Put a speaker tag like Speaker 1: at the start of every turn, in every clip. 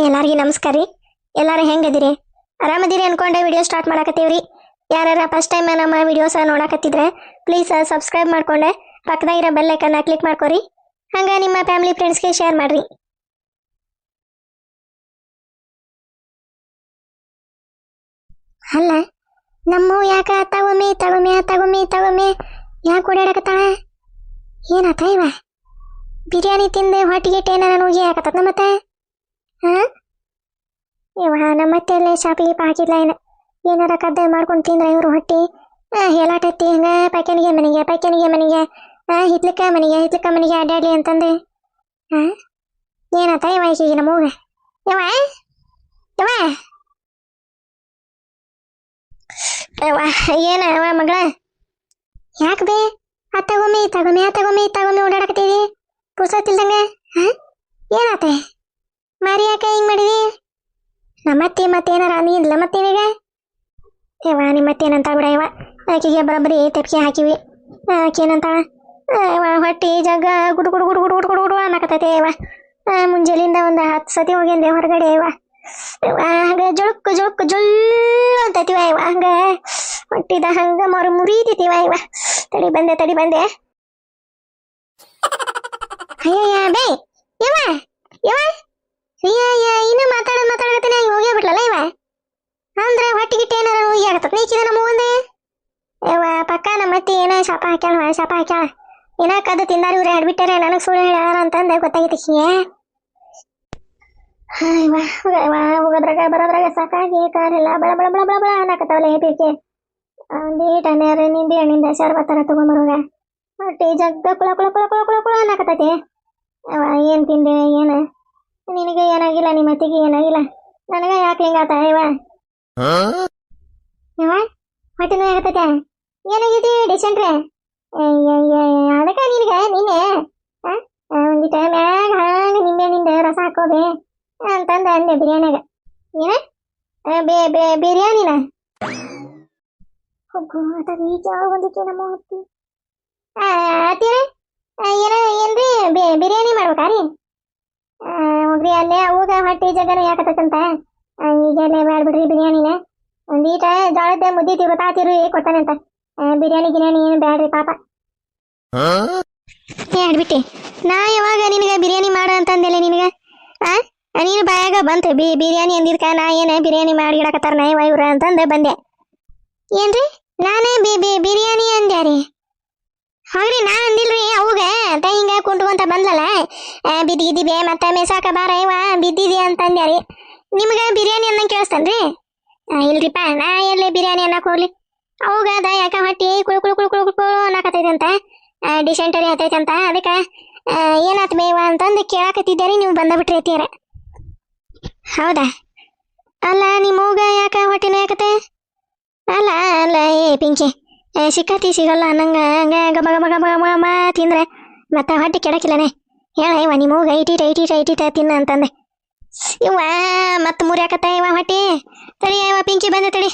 Speaker 1: ಎಲ್ಲರಿಗೂ ನಮಸ್ಕಾರ ರೀ. ಎಲ್ಲರೂ ಹೆಂಗದಿರಿ? ಆರಾಮದಿರಿ ಅನ್ಕೊಂಡೆ ವಿಡಿಯೋ ಸ್ಟಾರ್ಟ್ ಮಾಡಕತ್ತೀವ್ರಿ. ಯಾರು ಫಸ್ಟ್ ಟೈಮ್ ನಮ್ಮ ವಿಡಿಯೋಸ್ ನೋಡಕತ್ತಿದ್ರೆ ಪ್ಲೀಸ್ ಸಬ್ಸ್ಕ್ರೈಬ್ ಮಾಡ್ಕೊಂಡೆ ಪಕ್ಕದಾಗಿರೋ ಬೆಲ್ ಐಕನ್ನ ಕ್ಲಿಕ್ ಮಾಡ್ಕೊರಿ. ಹಂಗೆ ನಿಮ್ಮ ಫ್ಯಾಮಿಲಿ ಫ್ರೆಂಡ್ಸ್ಗೆ ಶೇರ್ ಮಾಡ್ರಿ. ಅಲ್ಲ ನಮ್ಮ ಯಾಕ ತಗೊಮ್ಮೆ ತಗೊಮ್ಮೆ ತಗೊಮ್ಮೆ ತಗೊಮ್ಮೆ ಯಾಕೆ ಓಡಾಡಕತ್ತಾಳ? ಏನಾತ ಇವ? ಬಿರಿಯಾನಿ ತಿಂದು ಹೊಟ್ಟಿಗೆ ಏನಾರ ನೋಗಿ ಹಾಕತ್ತ ಮತ್ತೆ? ಹಾಂ ಇವ ನಮ್ಮತ್ತೆ ಅಲ್ಲೇ ಶಾಪಿಗೆ ಹಾಕಿದ್ಲ ಏನಾರ ಕದ್ದ ಮಾಡ್ಕೊಂಡು ತಿಂದ್ರೆ ಇವರು ಹೊಟ್ಟಿ ಹೇಳಾಟತ್ತಿ ಹಂಗ ಪೈಕನಿಗೆ ಮನೆಗೆ ಹಿತ್ಲಿಕ್ಕ ಮನೆಗೆ ಅಡ್ಡಾಡ್ಲಿ ಅಂತಂದು ಏನಾತ ಇವ ಈಗೀಗ ನಮಗ ಯವ ಯವ ಯವ ಏನ ಅವ ಮಗಳ ಯಾಕೆ ಬೇ ತಗೊಮ್ಮೆ ಓಡಾಡಕತ್ತೀವಿ ಪುರ್ಸತ್ತಿಲ್ದಂಗ? ಏನಾತೆ ಮಾರಿ ಯಾಕೆ ಹಿಂಗೆ ಮಾಡಿದಿ? ಮತ್ತೇನಾರ ಅಂದಿಲ್ಲ ಮತ್ತೇನೀಗ? ಯವ ನಿಮ್ಮತ್ತೇನಂತ ಬಿಡ ಇವ ಆಕೆಗೆ ಬರೋಬ್ಬರಿ ತೆಪ್ಪಿಗೆ ಹಾಕಿವಿ. ಆಕೇನಂತ ಇವ ಹೊಟ್ಟಿ ಜಗ್ಗ ಗುಡು ಗುಡು ಗುಡು ಗುಡು ಗುಡು ಗುಡು ಗುಡು ಅನ್ನಕತ್ತೈತೆ ಇವ. ಮುಂಜಾಲಿಂದ ಒಂದು 10 ಸತಿ ಹೋಗಿಂದೆ ಹೊರಗಡೆ ಇವ. ಹಂಗೆ ಜೊಳ್ಕು ಜೊಳ್ಳು ಅಂತೈತಿವ ಇವ. ಹಂಗೆ ಹೊಟ್ಟಿದ ಹಂಗೆ ಮುರಿತಿವ ಇವ. ತಡಿ ಬಂದೆ ಅಯ್ಯಯ್ಯ ಬೇ ಯವ ಇನ್ನು ಮಾತಾಡಕತ್ತೀನಿ ಹಂಗೆ ಹೋಗೇ ಬಿಟ್ಲಲ್ಲ ಇವ. ಅಂದ್ರೆ ಹೊಟ್ಟಿಗಿಟ್ಟು ಏನಾರ ಹೋಗಿ ಆಗತ್ತ ನೀಕಿದ ನಮ್ಮ ಮುಂದೆ ಇವ ಪಕ್ಕ ನಮ್ಮತ್ತಿ ಏನೋ ಶಾಪ ಹಾಕ್ಯಾಳ ಏನ ಕದ್ದು ತಿಂದಾರ ಇವ್ರು ಹೇಳ್ಬಿಟ್ಟಾರೆ ನನಗೆ ಸುಳ್ಳು ಹೇಳ್ಯಾರ ಅಂತಂದೆ ಗೊತ್ತಾಗೈತಿ. ಹೋಗೋದ್ರಾಗ ಬರೋದ್ರಾಗ ಸಾಕಾಗಿ ಕಾರೆಲ್ಲ ಬಳ ಬಳ ಬಳ ಬಳ ಬಳ ಅನ್ನಕತ್ತಾವಲ್ಲ ಹೇಪಿಕೆ. ಒಂದೀಟ ನೇರ ನಿಂಬೆ ಹಣ್ಣಿಂದ ಶರ್ಬತ್ತರ ತಗೊಂಬರುವಾಗ ಹೊಟ್ಟಿ ಜಗ್ಗ ಕುಳ ಕುಳ ಕುಳ ಕುಳ ಕುಳ ಕುಳ ಅನ್ನಕತ್ತೈತಿ. ಏನು ತಿಂದೆ ಏನು? ನಿನಗೆ ಏನಾಗಿಲ್ಲ, ನಿಮ್ಮ ಅತ್ತಿಗೆ ಏನಾಗಿಲ್ಲ, ನನಗೆ ಯಾಕೆ ಹಿಂಗಾತ ಇವ? ಹೊಟ್ಟೆ ನೋವು ಆಗತ್ತೈತೆ? ಏನಾಗೈತಿ ಡಿಸೆಂಟ್ರೆ? ಅದಕ್ಕೆ ನಿನಗೆ ನಿನ್ನೆ ಒಂದಿಟ ಮ್ಯಾಗ ಹಾಂಗೆ ನಿಂಬೆಹಣ್ಣಿಂದ ರಸ ಹಾಕೋಬೇ ಅಂತಂದ ಅಂದೆ ಬಿರಿಯಾನಿಯಾಗ. ಏನ ಬಿರಿಯಾನಿನ ಹೋಗು ಅದ ಬೀಜ ಒಂದಿಕ್ಕೆ ನಮ್ಮ ಹೊತ್ತಿ ಅತ್ತೀರ ಏನ್ರಿ ಬಿರಿಯಾನಿ ಮಾಡ್ಬೇಕಾ ರೀ? ಹೋಗ್ರಿ ಅಲ್ಲೇ ಅವಾಗ ಹೊಟ್ಟೆ ಜಗನ ಯಾಕತ್ತಂತ ಈಗಲ್ಲೇ ಮಾಡ್ಬಿಡ್ರಿ ಬಿರಿಯಾನಿನ. ಒಂದೀಟ ಜೋಳದ ಮುದ್ದೆ ತಾತಿರು ಕೊಡ್ತಾನಂತ. ಬಿರಿಯಾನಿ ಏನು ಬ್ಯಾಡ್ರಿ ಪಾಪ. ಹೇಳ್ಬಿಟ್ಟಿ ನಾ ಯಾವಾಗ ನಿನಗೆ ಬಿರಿಯಾನಿ ಮಾಡ ಅಂತಂದೆಲ್ಲ ನಿನಗೆ? ನೀನು ಬಾಯಾಗ ಬಂತು ಬಿರಿಯಾನಿ ಅಂದಿದ್ಕ ನಾ ಏನ ಬಿರಿಯಾನಿ ಮಾಡಿಡಕತ್ತಾರ ನಾಯವ ಇವ್ರ ಅಂತಂದೆ ಬಂದೆ. ಏನ್ರಿ ನಾನೇ ಬಿರಿಯಾನಿ ಅಂದ್ಯಾರಿ? ಹೋಗ್ರಿ ನಾ ಅಂದಿಲ್ರಿ ಅವಾಗ ಹಿಂಗ ಕುಂಟ್ಕೊಂತ ಬಂದ್ಲಲ್ಲ ಬಿದ್ದಿದ್ದಿ ಮತ್ತೆ ಮೇಸಾಕ ಬಾರ ಇವ ಬಿದ್ದಿದಿ ಅಂತಂದ್ಯಾರಿ. ನಿಮ್ಗೆ ಬಿರಿಯಾನಿ ಅನ್ನಂಗೆ ಕೇಳಿಸ್ತನ್ರಿ? ಇಲ್ರಿಪ್ಪ ನಾ ಎಲ್ಲೇ ಬಿರಿಯಾನಿ ಅನ್ನಕ್ ಹೋಗ್ಲಿ. ಅವಾಗ ಅದ ಯಾಕ ಹೊಟ್ಟಿ ಕುಳು ಕುಳು ಕುಳು ಕುಳು ಕುಳು ಅನ್ನಕತ್ತೈತೆ ಅಂತ ಡಿಸೆಂಟರಿ ಆತೈತೆ ಅಂತ ಅದಕ್ಕೆ ಏನಾತ್ ಬೇವ ಅಂತಂದು ಕೇಳಾಕತ್ತಿದ್ದೀರಿ. ನೀವು ಬಂದಬಿಟ್ರಿ ಐತಿಯರ. ಹೌದಾ? ಅಲ್ಲ ನಿಮ್ಮವ್ಗ ಯಾಕ ಹೊಟ್ಟೆ ನೋಯಾಕತ್ತೆ? ಅಲ್ಲ ಏ ಪಿಂಕಿ ಸಿಕ್ಕತಿ ಸಿಗಲ್ಲ ಅನ್ನಂಗ ಹಂಗೆ ಗಮ ಗಮ ಗಮ ಗಮ ತಿಂದ್ರೆ ಮತ್ತೆ ಹೊಟ್ಟೆ ಕೆಡಕಿಲ್ಲನೆ ಹೇಳ ಇವ ನಿಮ್ಮವ್ಗ ಐಟೀಟ ತಿನ್ನ ಅಂತಂದೆ. ಇವ ಮತ್ತೆ ಮುರಿಯಾಕತ್ತ ಇವ ಹೊಟ್ಟಿ. ತಡಿ ಇವ ಪಿಂಕಿ ಬಂದೆ ತಡಿ.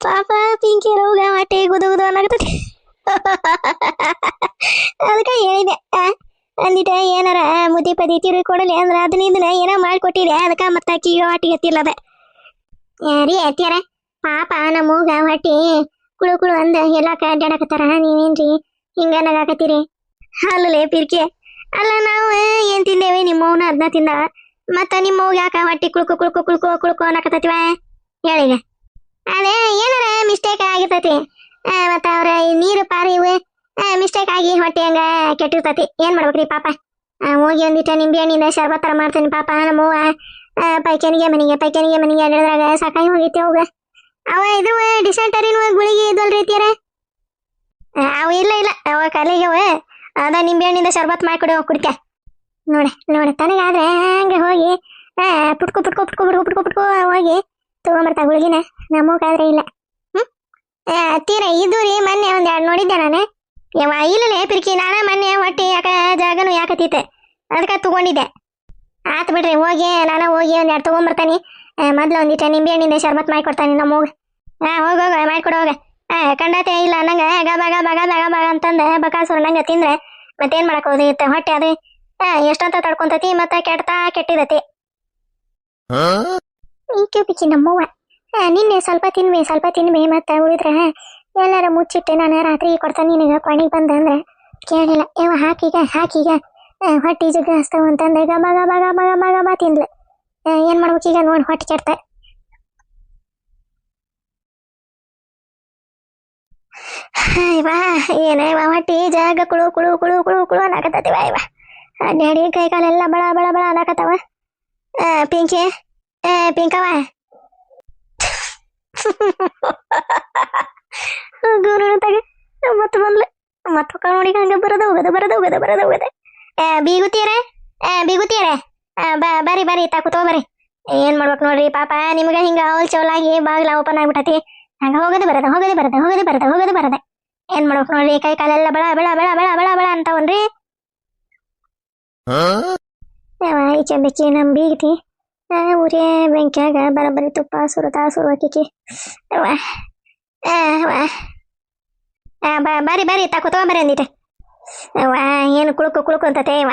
Speaker 1: ಪಾಪ ಪಿಂಕಿ ರೋಗ ಹೊಟ್ಟೆ ಗುದು ಅನ್ನಕತ್ತೈತಿ. ಅದಕ್ಕೆ ಹೇಳಿದೆ ಅಂದಿಟ ಏನಾರ ಮುದ್ದಿ ಪದಿ ತಿರುಗಿ ಕೊಡಲಿ ಅಂದ್ರೆ ಅದನ್ನ ಏನೋ ಮಾಡಿಕೊಟ್ಟಿದೆ. ಅದಕ್ಕೆ ಮತ್ತೆ ಅಕ್ಕಿಗೆ ಹೊಟ್ಟಿಗೆ ಎತ್ತಿಲ್ಲದ ರೀ ಎತ್ತಿಯಾರ. ಪಾಪ ನಮ್ಮಗ ಹೊಟ್ಟಿ ಕುಳು ಕುಳು ಅಂದ ಎಲ್ಲಾಕ ಅಡ್ಡಾಡಕತ್ತಾರ. ನೀವೇನ್ರಿ ಹಿಂಗ ನಗಾಕತ್ತೀರಿ? ಅಲ್ಲಲೇ ಪಿರ್ಕೆ ಅಲ್ಲ ನಾವು ಏನ್ ತಿಂದೇವಿ ನಿಮ್ಮವ್ನ ಅದನ್ನ ತಿಂದ ಮತ್ತ ನಿಮ್ಮವ್ಗ ಯಾಕ ಹೊಟ್ಟಿ ಕುಳ್ಕೊ ಕುಳ್ಕೊ ಕುಳ್ಕೊ ಕುಳ್ಕೊ ಅನ್ನಕತ್ತೈತಿವ ಹೇಳಿಗ? ಅದೇ ಏನಾರ ಮಿಸ್ಟೇಕ್ ಆಗಿರ್ತೈತಿ. ಮತ್ತ ಅವ್ರ ನೀರು ಪಾರಿ ಇವು ಮಿಸ್ಟೇಕ್ ಆಗಿ ಹೊಟ್ಟೆ ಹಂಗ ಕೆಟ್ಟಿರ್ತೈತಿ. ಏನ್ ಮಾಡ್ಬೇಕ್ರಿ ಪಾಪ? ಹೋಗಿ ಒಂದಿಟ ನಿಂಬೆ ಹಣ್ಣಿಂದ ಶರ್ಬತ್ತರ ಮಾಡ್ತೇನೆ ಪಾಪ. ನಮ್ಮವ್ವ ಪೈಕನಿಗೆ ಮನೆಗೆ ಅಡ್ಡಾದ್ರಾಗ ಸಾಕಾಗಿ ಹೋಗೈತಿ ಅವಾಗ. ಅವ ಇದು ಡಿಸೆಂಟರಿನ ಗುಳಿಗೆ ಇದ್ವಲ್ರಿ ಐತಿಯಾರ ಅವು ಇಲ್ಲ ಅವ ಕಲಿಗೆವ ಅದ ನಿಂಬೆ ಹಣ್ಣಿಂದ ಶರ್ಬತ್ ಮಾಡಿಕೊಡಿ ಕುಡಿಕ ನೋಡ ತನಗಾದ್ರೆ ಹಂಗೆ ಹೋಗಿ ಪುಟ್ಕೊ ಹೋಗಿ ತಗೊಂಬರ್ತಾ ಗುಳಿಗಿನ. ನಮ್ಮಗಾದ್ರೆ ಇಲ್ಲ. ತೀರ ಇದು ರೀ ಮೊನ್ನೆ ಒಂದ್ 2 ನೋಡಿದ್ದೆ ನಾನು. ಯವ ಇಲ್ಲಲೇ ಪಿರ್ಕಿ ನಾನ ಮೊನ್ನೆ ಹೊಟ್ಟೆ ಯಾಕ ಜಾಗನು ಯಾಕತ್ತೈತೆ ಅದಕ್ಕೆ ತಗೊಂಡಿದ್ದೆ. ಆತ್ ಬಿಡ್ರಿ ನಾನು ಹೋಗಿ ಒಂದ್ 2 ತಗೊಂಬರ್ತಾನೆ. ಮೊದ್ಲು ಒಂದಿಟ ನಿಂಬೆ ಹಣ್ಣಿಂದ ಶರ್ಬತ್ ಮಾಡಿಕೊಡ್ತಾನೆ ನಮ್ಮವ್ಗ. ಹೋಗ ಮಾಡಿಕೊಡ ಹೋಗ. ಕಂಡತೆ ಇಲ್ಲ ನಂಗೆ ಗಬ ಗಬ ಗಬ ಗಬ ಅಂತಂದ ಬಕಾಸುರ ನಂಗೆ ತಿಂದ್ರೆ ಮತ್ತೇನ್ ಮಾಡಕ್ ಹೋದಿತ್ತೆ ಹೊಟ್ಟೆ ಅದು ಎಷ್ಟಂತ ತಡ್ಕೊಂತತಿ ಮತ್ತೆ ಕೆಡ್ತಾ ಕೆಟ್ಟಿದತಿ ಈಕೆ ಬಿಕ್ಕಿ ನಮ್ಮವ್ವ ನಿನ್ನೆ ಸ್ವಲ್ಪ ತಿನ್ವಿ ಮತ್ತೆ ಉಳಿದ್ರೆ ಎಲ್ಲಾರ ಮುಚ್ಚಿಟ್ಟೆ ನಾನು ರಾತ್ರಿ ಕೊಡ್ತಾನೆ ನಿನಗ ಕೊನೆಗೆ ಬಂದೆ ಅಂದ್ರೆ ಕೇಳಿಲ್ಲ ಯಾವ ಹಾಕೀಗ ಹೊಟ್ಟಿ ಜಗ್ಗ ಹಸ್ತಾವ ಅಂತಂದೆ ಗಬ ಗಬ ಗಬ ಗಬ ಗಬ ತಿನ್ಲೆ ಏನ್ ಮಾಡ್ಬೇಕೀಗ ನೋಡಿ ಹೊಟ್ಟೆ ಕೆಡ್ತ ಇವಾ ಏನೇವ ಹೊಟ್ಟಿ ಜಾಗ ಕುಳು ಕುಳು ಕುಳು ಕುಳು ಕುಳು ಅನ್ನಕತ್ತವ ಇವ ಡ್ಯಾಡಿ ಕೈ ಕಾಲೆಲ್ಲ ಬಳ ಬಳ ಬಳ ಅನ್ನಕತ್ತವ ಪಿಂಕಿ ಪಿಂಕವ ಗುರು ತಗ ಮತ್ತೆ ಬಂದ್ಲೆ ಮತ್ತ ನೋಡಿ ಹಂಗ ಬರೋದು ಬೀಗುತ್ತೀರ ಬರಿ ತಾಕುತ್ತೋ ಬರ್ರಿ ಏನ್ ಮಾಡ್ಬೇಕು ನೋಡ್ರಿ ಪಾಪ ನಿಮ್ಗ ಹಿಂಗ ಅವಲ್ ಚೌಲಾಗಿ ಬಾಗಿಲ ಓಪನ್ ಆಗ್ಬಿಟ್ಟತಿ ಹಂಗ ಹೋಗೋದು ಬರದ ಏನ್ ಮಾಡ್ಬೇಕು ನೋಡ್ರಿ ಕೈ ಕಾಲೆಲ್ಲ ಬಳ ಬಳ ಬಳ ಬಳ ಬಳ ಬಳ ಅಂತವನ್ರಿ ಈಚೆ ಬೆಚ್ಚಿ ನಮ್ ಬೀಗತಿ ಉರೇ ಬೆಂಕ್ಯಾಗ ಬರಬರಿ ತುಪ್ಪ ಸುರುವಾಕಿಕಿ ಬರಿ ತಾಕುತ್ತೋ ಬರಿ ಅಂದಿಟ್ಟೆ ಏನು ಕುಳುಕು ಅಂತತೆ ಇವ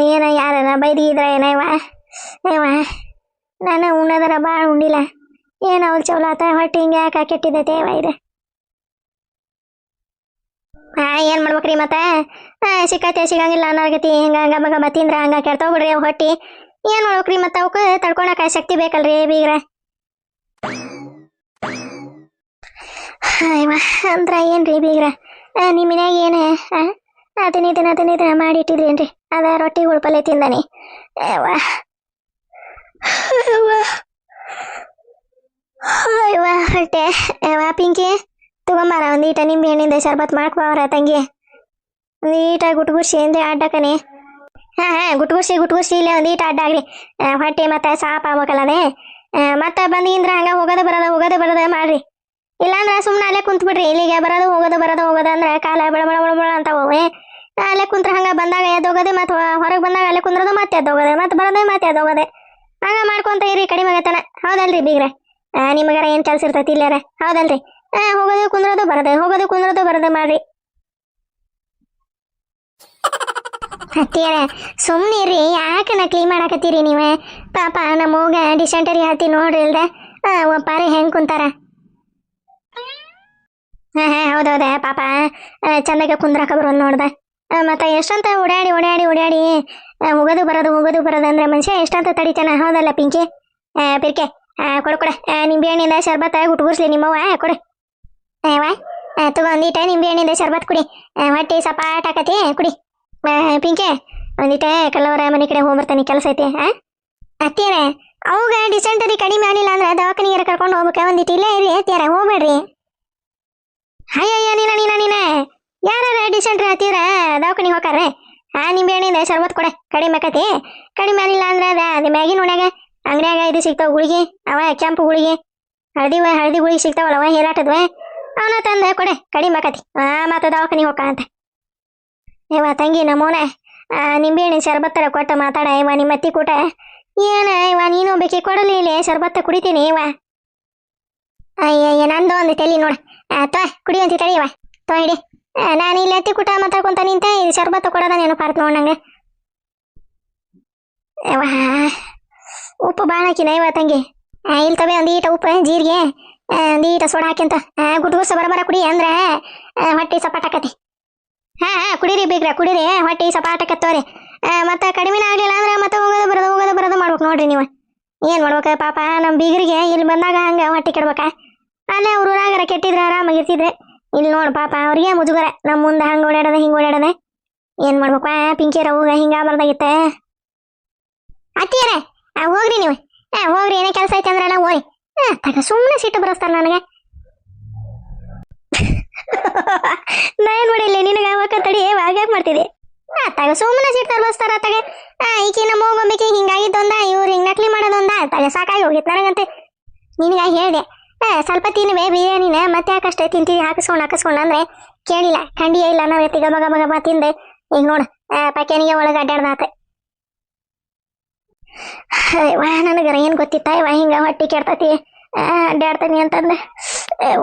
Speaker 1: ಏನ ಯಾರ ಬೈದಿದ್ರ ಏನ ಇವ ನಾನು ಉಣ್ಣದರ ಭಾಳ ಉಂಡಿಲ್ಲ ಏನು ಅವ್ರು ಚೌಲಾತ ಹೊಟ್ಟೆ ಹಿಂಗೆ ಯಾಕೆ ಕೆಟ್ಟಿದೈತೆ ಇವ ಇದೆ ಏನ್ ಮಾಡ್ಬೇಕ್ರಿ ಮತ್ತೆ ಸಿಕ್ಕತ್ತೆ ಸಿಗಂಗಿಲ್ಲ ಅನ್ನೋರ್ಗತಿ ಹಿಂಗ ಗಬ ಗಬ ತಿಂದ್ರ ಹಂಗ ಕೆಡ್ತೋಗ್ಬಿಡ್ರಿ ಅವ್ ಹೊಟ್ಟಿ ಏನ್ ಮಾಡ್ಬೇಕ್ರಿ ಮತ್ತೆ ಅವಕ್ಕೆ ತಡ್ಕೊಳಕ ಶಕ್ತಿ ಬೇಕಲ್ರಿ ಬೀಗ್ರ ಇವ ಅಂದ್ರ ಏನ್ರಿ ಬೀಗ್ರ ನಿಮ್ಮ ಮನ್ಯಾಗ ಏನ ಅದನ್ನ ಮಾಡಿಟ್ಟಿದ್ರೇನ್ರಿ ಅದ ರೊಟ್ಟಿ ಉಳ್ಪಲ್ಲೆ ತಿಂದಾನಿ ಹೊಟ್ಟೆ ಪಿಂಕಿ ತಗೊಂಬಾರ ಒಂದೀಟ ನಿಂಬೆ ಹಣ್ಣಿಂದ ಶರ್ಬತ್ ಮಾಡ್ಕೊಬಾರ ತಂಗಿ ಒಂದೀಟ ಗುಟ್ಗುರ್ಸಿ ಅಂದ್ರೆ ಅಡ್ಡಕನೆ ಗುಟ್ಗುರ್ಸಿ ಇಲ್ಲೇ ಒಂದೀಟ ಅಡ್ಡ ಆಗ್ರಿ ಹೊಟ್ಟೆ ಮತ್ತೆ ಸಾಪ್ ಆಗ್ಬೇಕಲ್ಲ ಅದೇ ಮತ್ತೆ ಬಂದಿಂದ್ರ ಹಂಗ ಹೋಗೋದ ಬರೋದ ಮಾಡ್ರಿ ಇಲ್ಲಾಂದ್ರ ಸುಮ್ಮನೆ ಅಲ್ಲೇ ಕುಂತ್ ಬಿಡ್ರಿ ಇಲ್ಲಿಗೆ ಹೋಗೋದು ಅಂದ್ರೆ ಕಾಲ ಬಳ ಬಳ ಬಳ ಬಳ ಅಂತ ಹೋವೆ ಅಲ್ಲೇ ಕುಂತ್ರ ಹಂಗ ಬಂದಾಗ ಎದ್ದೋಗೋದೆ ಮತ್ತೆ ಹೊರಗೆ ಬಂದಾಗ ಅಲ್ಲೇ ಕುಂದ್ರದು ಮತ್ತೆ ಎದ್ದೋಗೋದೆ ಮತ್ತೆ ಬರೋದೆ ಮತ್ತೆ ಎದ್ದೋಗೋದೆ ಹಂಗ ಮಾಡ್ಕೊಂತ ಇರಿ ಕಡಿಮೆ ಆಗತ್ತನ ಹೌದಲ್ರಿ ಬೀಗ್ರೆ ನಿಮಗಾರ ಏನ್ ಕೆಲ್ಸ ಇರ್ತೈತಿ ಇಲ್ಲಾರ ಹೌದಲ್ರಿ ಹೋಗೋದು ಕುಂದ್ರೋದು ಬರೋದು ಮಾಡ್ರಿ ಹತ್ತಿಯರ ಸುಮ್ನಿರಿ ಯಾಕೆ ನಕಲಿ ಮಾಡಾಕತ್ತೀರಿ ನೀವೇ ಪಾಪ ನಮ್ಮ ಹೋಗ ಡಿಸೆಂಟರಿ ಹತ್ತಿ ನೋಡ್ರಿ ಇಲ್ದ ಒಪ್ಪಾರಿ ಹೆಂಗ್ ಕುಂತಾರ ಹೌದೌದ ಪಾಪ ಚಂದಗೆ ಕುಂದ್ರಾಕ ಬರೋದು ನೋಡ್ದ ಮತ್ತೆ ಎಷ್ಟಂತ ಓಡಾಡಿ ಹೋಗೋದು ಬರೋದು ಅಂದ್ರೆ ಮನುಷ್ಯ ಎಷ್ಟಂತ ತಡಿತಾನ ಹೌದಲ್ಲ ಪಿಂಕಿ ಪಿರ್ಕೆ ಕೊಡ ನಿಂಬೆ ಹಣ್ಣಿಂದ ಶರ್ಬತ್ ಗುಟ್ಗುರ್ಸ್ಲಿ ನಿಮ್ಮವ್ವ ಕೊಡು ತಗೊಂದೀಟ ನಿಂಬೆ ಹಣ್ಣಿಂದ ಶರ್ಬತ್ ಕುಡಿ ಹೊಟ್ಟಿ ಸಪಾಟ್ ಹಾಕತಿ ಕುಡಿ ಪಿಂಕೆ ಒಂದಿಟ ಕಲ್ಲವರ ಮನೆ ಕಡೆ ಹೋಗ್ಬರ್ತಾನೆ ಕೆಲಸ ಐತಿ ಅತ್ತೀರ ಅವಾಗ ಡಿಸೆಂಟರಿ ಕಡಿಮೆ ಆಗಿಲ್ಲ ಅಂದ್ರೆ ದವಾಖಾನಿಗೆ ಕರ್ಕೊಂಡು ಹೋಗ್ಬೇಕ ಒಂದಿಟ್ಟು ಇಲ್ಲೇ ಇರಿ ಅತ್ತೀರ ಹೋಗ್ಬೇಡ್ರಿ ಅಯ್ಯಯ್ಯ ನೀನ ಯಾರ ಡಿಸೆಂಟ್ರಿ ಹತ್ತೀರ ದವಾಖಾನಿಗೆ ಹೋಗಾರೆ ನಿಂಬೆ ಹಣ್ಣಿಂದ ಶರ್ಬತ್ ಕೊಡೆ ಕಡಿಮೆ ಆಕತಿ ಕಡಿಮೆ ಆಗಿಲ್ಲ ಅಂದ್ರೆ ಅದ ಮ್ಯಾಗಿನ ಒಣಗ ಅಂಗಡಿಯಾಗ ಇದು ಸಿಗ್ತಾವ ಗುಳಿಗೆ ಅವ ಕೆಂಪು ಗುಳಿಗೆ ಹಳದಿ ಗುಳಿಗೆ ಸಿಗ್ತಾವಲ್ಲವ ಹೇರಾಟದ್ವ ಅವನ ತಂದೆ ಕೊಡೆ ಕಡಿಮೆ ಆಕತಿ ಮತ್ತೆ ದವಾಖಾನಿಗೆ ಹೋಗ ಅಂತ ಇವ ತಂಗಿ ನಮ್ಮೋನ ನಿಂಬೆಹಣ್ಣಿನ ಶರ್ಬತ್ತರ ಕೊಟ್ಟ ಮಾತಾಡ ಇವ ನಿಮ್ಮ ಅತ್ತಿ ಕೂಟ ಏನ ಇವ ನೀನು ಬೇಕಿ ಕೊಡಲಿ ಇಲ್ಲಿ ಶರ್ಬತ್ತ ಕುಡಿತೀನಿ ಇವ ಅಯ್ಯಯ್ಯ ನಂದು ಒಂದು ತಲಿ ನೋಡ ಕುಡಿಯಂತಿ ತಡಿ ಇವ ಹಿಡಿ ನಾನು ಇಲ್ಲಿ ಅತ್ತಿ ಕೂಟ ಮಾತಾಡ್ಕೊಂತ ನಿಂತ ಇದು ಶರ್ಬತ್ತ ಕೊಡೋದ ನೆನಪಾರ್ತ್ ನೋಡ್ ನಂಗೆ ಇವ ಉಪ್ಪು ಭಾಳ ಹಾಕಿನ ಇವ ತಂಗಿ ಇಲ್ಲಿ ತವೆ ಒಂದೀಟ ಉಪ್ಪು ಜೀರಿಗೆ ಒಂದೀಟ ಸೋಡಾ ಹಾಕಿಂತ ಗುಡ್ಗುರ್ಸ ಬರಬರ ಕುಡಿ ಅಂದ್ರೆ ಹೊಟ್ಟಿ ಸಪಾಟಾಕತಿ ಕುಡೀರಿ ಬೀಗ್ರ ಕುಡೀರಿ ಹೊಟ್ಟಿ ಸಪಾಟಕತ್ತವ್ರಿ ಮತ್ತೆ ಕಡಿಮೆನ ಆಗ್ಲಿಲ್ಲ ಅಂದ್ರೆ ಮತ್ತೆ ಹೋಗೋದು ಬರೋದು ಮಾಡ್ಬೇಕು ನೋಡ್ರಿ ನೀವು ಏನ್ ಮಾಡ್ಬೇಕ ಪಾಪ ನಮ್ ಬೀಗರಿಗೆ ಇಲ್ಲಿ ಬಂದಾಗ ಹಂಗ ಹೊಟ್ಟಿ ಕೆಡ್ಬೇಕ ಅಲ್ಲೇ ಅವ್ರ ಊರಾಗರ ಕೆಟ್ಟಿದ್ರ ಆರಾಮಾಗಿರ್ತಿದ್ರೆ ಇಲ್ಲಿ ನೋಡ್ ಪಾಪ ಅವ್ರಿಗೆ ಮುಜುಗರ ನಮ್ ಮುಂದೆ ಹಂಗ ಓಡಾಡದ ಹಿಂಗ ಓಡಾಡದ ಏನ್ ಮಾಡ್ಬೇಕ ಪಿಂಕಿಯರ ಹೋಗ ಹಿಂಗ ಬರ್ದಾಗಿತ್ತ ಅತ್ತಿಯರ ಹೋಗ್ರಿ ನೀವು ಹೋಗ್ರಿ ಏನೇ ಕೆಲಸ ಐತೆ ಅಂದ್ರಲ್ಲ ಹೋರಿ ಸುಮ್ಮನೆ ಸಿಟ್ಟು ಬರಸ್ತಾರ ನನಗೆ ನಾನ್ ನೋಡಿಲ್ಲ ನಿನಗ ಅವಕ್ಕ ತಡಿ ಯಾಕೆ ಮಾಡ್ತಿದ್ದೆ ಆತಾಗ ಸುಮ್ಮನೆ ಸಿಟ್ಟು ಬರಸ್ತಾರ ಆತಾಗ ಈಕಿ ನಮ್ಮ ಹೋಗೋಂಬಿಕೆ ಹಿಂಗಾಗಿದ್ದೊಂದ ಇವ್ರು ಹಿಂಗ್ ನಕಲಿ ಮಾಡೋದೊಂದ ಆತಾಗ ಸಾಕಾಗಿ ಹೋಗಿತ್ತು ನನಗಂತೆ ನಿನಗ ಹೇಳ್ದೆ ಸ್ವಲ್ಪ ತಿನ್ನುವೆ ಬಿರಿಯಾನಿನ ಮತ್ತೆ ಯಾಕಷ್ಟೇ ತಿಂತೀವಿ ಹಾಕಿಸ್ಕೊಂಡು ಅಂದ್ರೆ ಕೇಳಿಲ್ಲ ಖಂಡಿಯೇ ಇಲ್ಲ ನಾವ್ ಎತ್ತಿ ಗಬ ತಿಂದೆ ಈಗ ನೋಡು ಪಕ್ಯಾನಿಗೆ ಒಳಗೆ ಅಡ್ಡಾಡ್ದಾತೆ ನನಗರ ಏನ್ ಗೊತ್ತಿತ್ತ ಇವ ಹಿಂಗ ಹೊಟ್ಟಿ ಕೆಡ್ತತಿ ಅಡ್ಡಾಡ್ತೀನಿ ಅಂತಂದೆ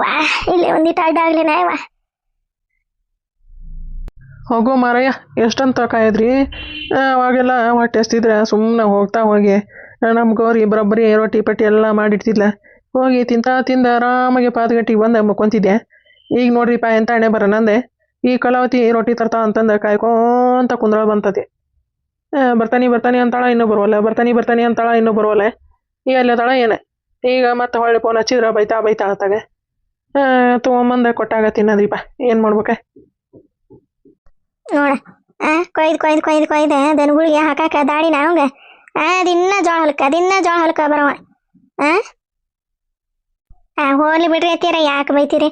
Speaker 1: ವಾ ಇಲ್ಲಿ ಒಂದಿಟ್ಟು ಅಡ್ಡ ಆಗ್ಲಿನ ವಾ.
Speaker 2: ಹೋಗೋ ಮಾರಯ್ಯ, ಎಷ್ಟಂತ ಕಾಯದ್ರಿ? ಅವಾಗೆಲ್ಲ ಹೊಟ್ಟೆ ಹಸ್ತಿದ್ರೆ ಸುಮ್ಮನೆ ಹೋಗ್ತಾ ಹೋಗಿ ನಮ್ಮ ಗೌರಿ ಬರೋಬ್ಬರಿ ರೊಟ್ಟಿ ಪಟ್ಟಿ ಎಲ್ಲ ಮಾಡಿಡ್ತಿದ್ಲ. ಹೋಗಿ ತಿಂದ ಆರಾಮಾಗಿ ಪಾತ್ಗಟ್ಟಿಗೆ ಬಂದು ಮುಕ್ಕೊಂತಿದ್ದೆ. ಈಗ ನೋಡ್ರಿಪ್ಪ ಎಂತ ಹಣೆ ಬರ ನಂದೆ. ಈ ಕಲಾವತಿ ರೊಟ್ಟಿ ತರ್ತಾ ಅಂತಂದು ಕಾಯ್ಕೊಂತ ಕುಂದ್ರಳ ಬಂತತಿ. ಬರ್ತಾನೆ ಅಂತಾಳ ಇನ್ನೂ ಬರೋಲ್ಲ, ಬರ್ತಾನೆ ಅಂತಾಳ ಇನ್ನೂ ಬರೋಲ್ಲ. ಈಗ ಅಲ್ಲತಾಳ ಏನ. ಈಗ ಮತ್ತೆ ಹೊಳ್ಳಿ ಫೋನ್ ಹಚ್ಚಿದ್ರೆ ಬೈತಾ ಆತಾಗ ತೊಗೊಂಬಂದ ಕೊಟ್ಟಾಗ ತಿನ್ನದ್ರಿಪ್ಪ, ಏನು ಮಾಡ್ಬೇಕ?
Speaker 1: ನೋಡ ಕೊಯ್ದು ದನಗಳಿಗೆ ಹಾಕಾಕ ದಾಡಿನ ಅವಂಗ ದಿನ ಜೋಳ ಹೊಲಕ್ಕ ಬರವ. ಹೋಗ್ಲಿ ಬಿಡ್ರಿ ಅತ್ತೀರ, ಯಾಕೆ ಬೈತೀರಿ?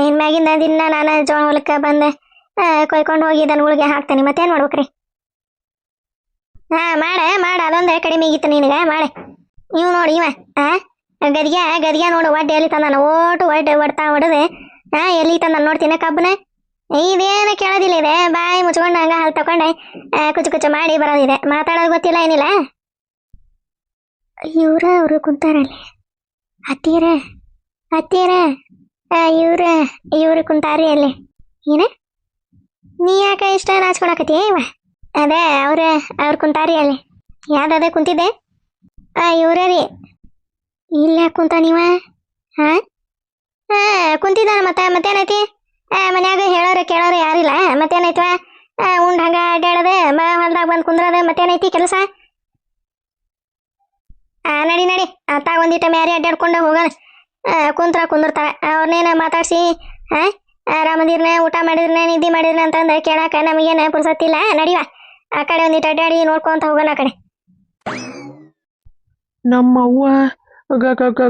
Speaker 1: ಇನ್ಮ್ಯಾಗಿಂದ ದಿನ ನಾನು ಜೋಳ ಹೊಲಕ್ಕ ಬಂದೆ ಕೊಯ್ಕೊಂಡು ಹೋಗಿ ದನಗಳಿಗೆ ಹಾಕ್ತೇನೆ, ಮತ್ತೇನು ಮಾಡ್ಬೇಕ್ರಿ? ಮಾಡ ಅದೊಂದೇ ಕಡಿಮೆ ಆಗಿತ್ತು ನಿನಗೆ. ಮಾಡೆ ಇವ್ ನೋಡಿ ಇವ ಗದಿಗೆ ನೋಡು ಒಡ್ಡೆ ಎಲ್ಲಿ ತಂದಾನ, ಓಟು ಒಡ್ತಾ ಹೊಡೆದೆ ಎಲ್ಲಿ ತಂದ ನೋಡ್ತೀನಿ ಕಬ್ಬನ. ಇದೇನು ಕೇಳೋದಿಲ್ಲ, ಇದೆ ಬಾಯಿ ಮುಚ್ಕೊಂಡು ಹಂಗ ಹಾಲು ತಕೊಂಡೆ ಕುಚ್ಚು ಮಾಡಿ ಬರೋದಿದೆ, ಮಾತಾಡೋದು ಗೊತ್ತಿಲ್ಲ ಏನಿಲ್ಲ. ಅವರು ಕುಂತಾರಲ್ಲಿ ಹತ್ತೀರ ಇವ್ರು ಕುಂತಾರಿ ಅಲ್ಲಿ. ಏನ ನೀ ಯಾಕೆ ಇಷ್ಟ ನಾಚ್ಕೊಳಕತ್ತಿ? ಅದೇ ಅವ್ರು ಕುಂತಾರಿ ಅಲ್ಲಿ. ಯಾವ್ದೇ ಕುಂತಿದ್ದೆ? ಇವ್ರೇ ರೀ. ಇಲ್ಲ ಕುಂತ ನೀವ? ಕುಂತಿದ್ದಾನ. ಮತ್ತೇನೈತಿ? ಮನ್ಯಾಗ ಕೇಳೋರು ಯಾರಿಲ್ಲ, ಮತ್ತೇನೈತವ? ಉಂಡ್ ಹಂಗ ಅಡ್ಡಾಡದೆ ಹೊಲ್ದಾಗ ಬಂದು ಕುಂದ್ರದ, ಮತ್ತೇನೈತಿ ಕೆಲಸ? ನಡಿ ಅತ್ತ ಒಂದಿಟ ಮ್ಯಾರಿ ಅಡ್ಡಾಡ್ಕೊಂಡು ಹೋಗೋಣ. ಕುಂದಿರ್ತಾರ, ಅವ್ರನ್ನೇನ ಮಾತಾಡ್ಸಿ ಆರಾಮದಿರ್ನೆ, ಊಟ ಮಾಡಿದ್ರನೆ, ನಿದ್ದೆ ಮಾಡಿದ್ರನೆ ಅಂತಂದು ಕೇಳಾಕ ನಮಗೇನು ಪುರ್ಸತ್ತಿಲ್ಲ. ನಡಿವ ಆ ಕಡೆ ಒಂದಿಟ್ಟು ಅಡ್ಡಾಡಿ ನೋಡ್ಕೊಂತ ಹೋಗೋಣ ಆ ಕಡೆ.
Speaker 2: ನಮ್ಮ ಅವ್ವ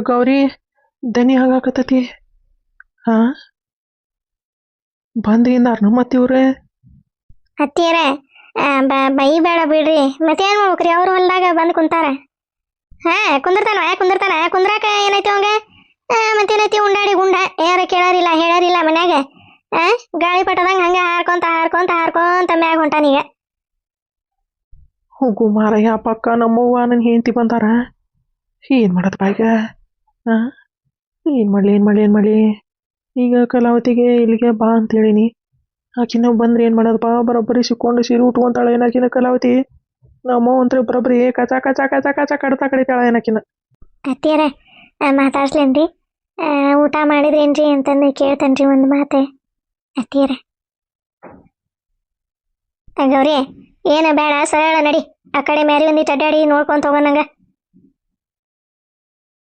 Speaker 2: ಗೌರಿ ದನಿ ಹಾಗಾಕತ್ತತಿ. ಬಂದ್ರಿಂದಾರ ಮತ್ತಿವ್ರೆ
Speaker 1: ಹತ್ತೀರ ಬೈಬೇಡ ಬಿಡ್ರಿ, ಮತ್ತೇನು ಮಾಡ್ಬೇಕ್ರಿ? ಅವ್ರು ಹೊಲ್ದಾಗ ಬಂದು ಕುಂತಾರ. ಕುಂದಿರ್ತಾನ ಕುಂದ್ರಾಕ ಏನೈತಿ ಅವಂಗ? ಮತ್ತೇನೈತಿ? ಉಂಡಾಡಿ ಗುಂಡ ಯಾರ ಹೇಳಾರಿಲ್ಲ ಮನ್ಯಾಗ. ಗಾಳಿ ಪಟ್ಟದಂಗ ಹಂಗ ಹಾರ್ಕೊಂತ ಮ್ಯಾಗ ಹೊಂಟಾನೀಗ.
Speaker 2: ಹೋಗು ಮಾರಯ್ಯ, ಪಕ್ಕ ನಮ್ಮವ್ವ ನನ್ನ ಹೆಂಡತಿ ಬಂದಾರ. ಏನು ಮಾಡೋದು ಬಾಯ್ಗ? ಏನು ಮಾಡಲಿ? ಈಗ ಕಲಾವತಿಗೆ ಇಲ್ಲಿಗೆ ಬಾ ಅಂತ ಹೇಳಿನಿ. ಆಕಿ ನಾವು ಬಂದ್ರೆ ಏನು ಮಾಡೋದಪ್ಪ? ಬರೋಬ್ಬರಿ ಸಿಕ್ಕೊಂಡು ಸೀರೆ ಉಟ್ಕೊಂತಾಳೆ ಏನಾಕಿನ ಕಲಾವತಿ. ನಮ್ಮ ಒಂತ್ರ ಬರೋಬ್ಬರಿ ಕಚ ಕಡ್ತಾ ಕಡಿತಾಳ ಏನಾಕಿನ.
Speaker 1: ಅತ್ತೀರ ಮಾತಾಡ್ಸ್ಲೇನ್ರಿ? ಊಟ ಮಾಡಿದ್ರೇನ್ರಿ ಅಂತಂದು ಕೇಳ್ತೇನ್ರಿ ಒಂದು ಮಾತೆ. ಅತ್ತೀರ ಗೌರಿ ಏನು ಬೇಡ, ಸರಳ ನಡಿ ಆ ಕಡೆ ಮ್ಯಾರಿ ಒಂದಿಟ್ಟು ಅಡ್ಡಾಡಿ ನೋಡ್ಕೊಂತ ಹೋಗೋಣಂಗ.